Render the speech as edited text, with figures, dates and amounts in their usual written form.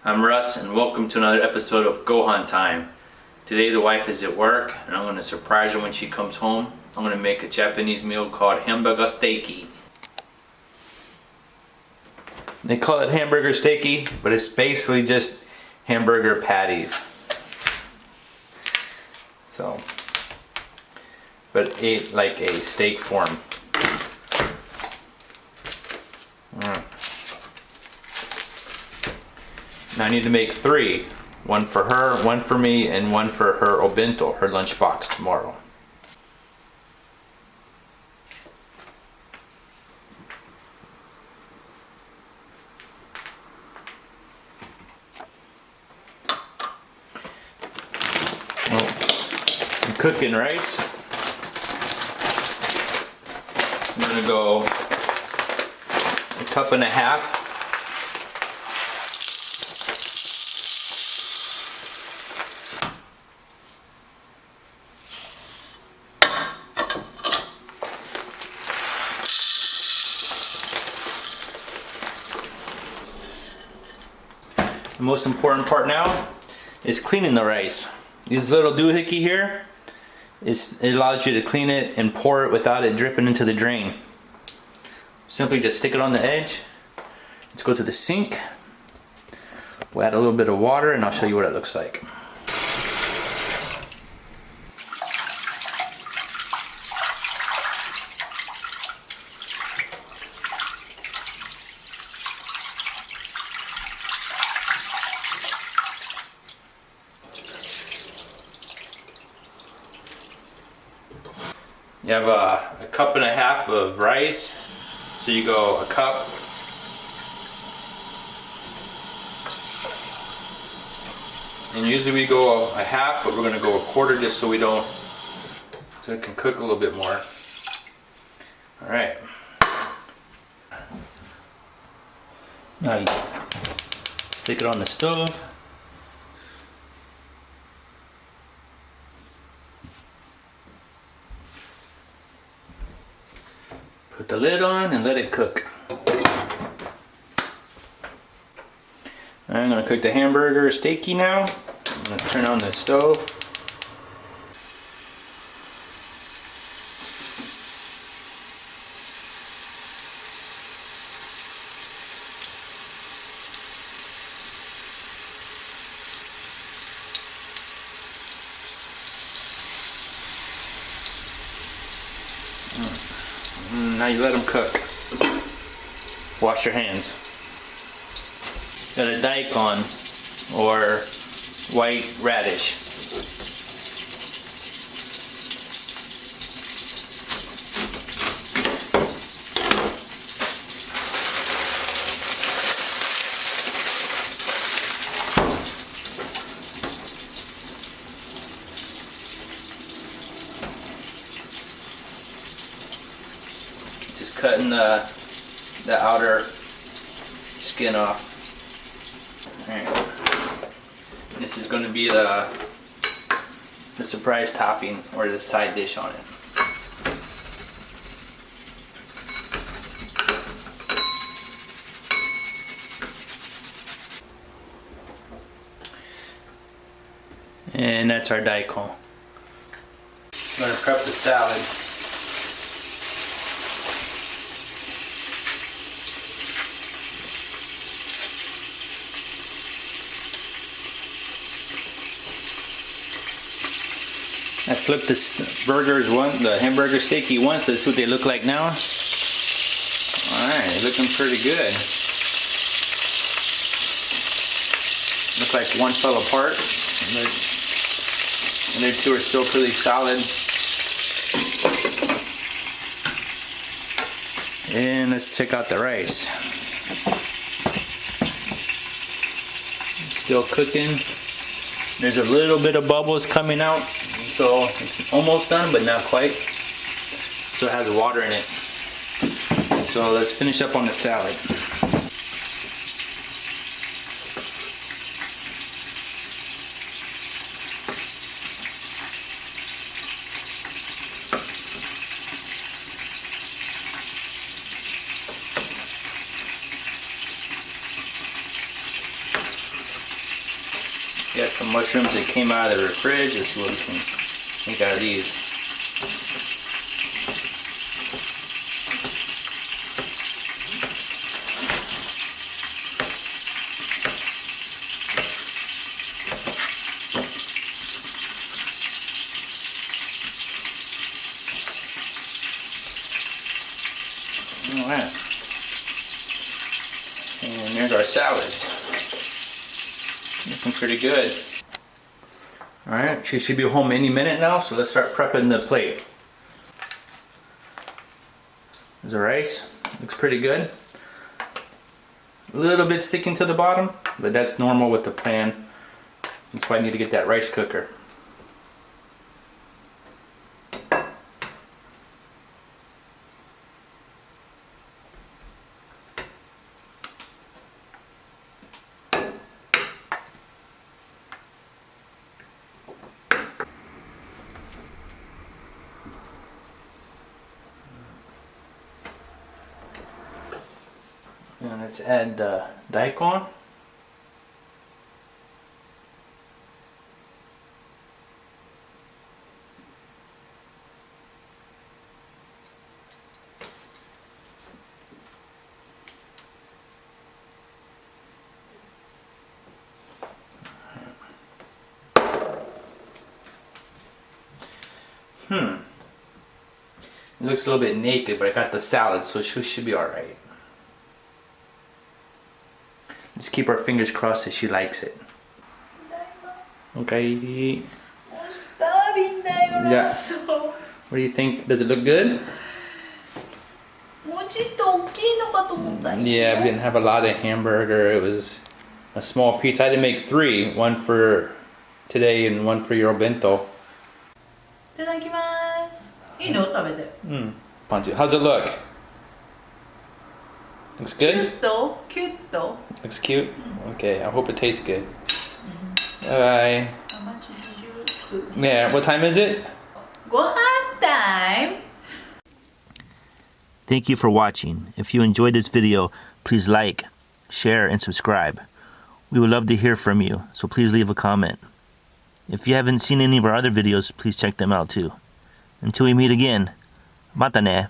I'm Russ and welcome to another episode of Gohan Time. Today the wife is at work and I'm going to surprise her when she comes home. I'm going to make a Japanese meal called Hambagu Steak. They call it hamburger steaky, but it's basically just hamburger patties. So, but ate like a steak form. Now I need to make 3. One for her, one for me, and one for her obento, her lunchbox tomorrow. I'm cooking rice. I'm gonna go 1.5 cups. The most important part now is cleaning the rice. This little doohickey here, it allows you to clean it and pour it without it dripping into the drain. Simply just stick it on the edge. Let's go to the sink. We'll add a little bit of water and I'll show you what it looks like. You have a 1.5 cups of rice, so you go 1 cup. And usually we go 1/2, but we're going to go 1/4 just so so it can cook a little bit more. All right. Now you stick it on the stove. Put the lid on and let it cook. I'm going to cook the hamburger steaky now. I'm going to turn on the stove. Now you let them cook. Wash your hands. Got a daikon or white radish. Cutting the outer skin off. Alright. This is going to be the surprise topping or the side dish on it. And that's our daikon. I'm going to prep the salad. I flipped the hamburger steaky once. That's what they look like now. Alright, looking pretty good. Look like one fell apart. And the 2 are still pretty solid. And let's check out the rice. It's still cooking. There's a little bit of bubbles coming out. So it's almost done, but not quite. So it has water in it. So let's finish up on the salad. Got some mushrooms that came out of the fridge. Let's see what we can make out of these. Alright. And there's our salads. Looking pretty good. Alright, she should be home any minute now, so let's start prepping the plate. There's the rice. Looks pretty good. A little bit sticking to the bottom, but that's normal with the pan. That's why I need to get that rice cooker. And let's add the daikon. It looks a little bit naked, but I got the salad, so she should be alright. Let's keep our fingers crossed that she likes it. Okay. Yeah. What do you think? Does it look good? Yeah, we didn't have a lot of hamburger. It was a small piece. I had to make 3. One for today and one for your bento. How's it look? Looks good? Looks cute? Okay, I hope it tastes good. Bye. How much did you put? Yeah, what time is it? Gohan time! Thank you for watching. If you enjoyed this video, please like, share, and subscribe. We would love to hear from you, so please leave a comment. If you haven't seen any of our other videos, please check them out too. Until we meet again, mata ne.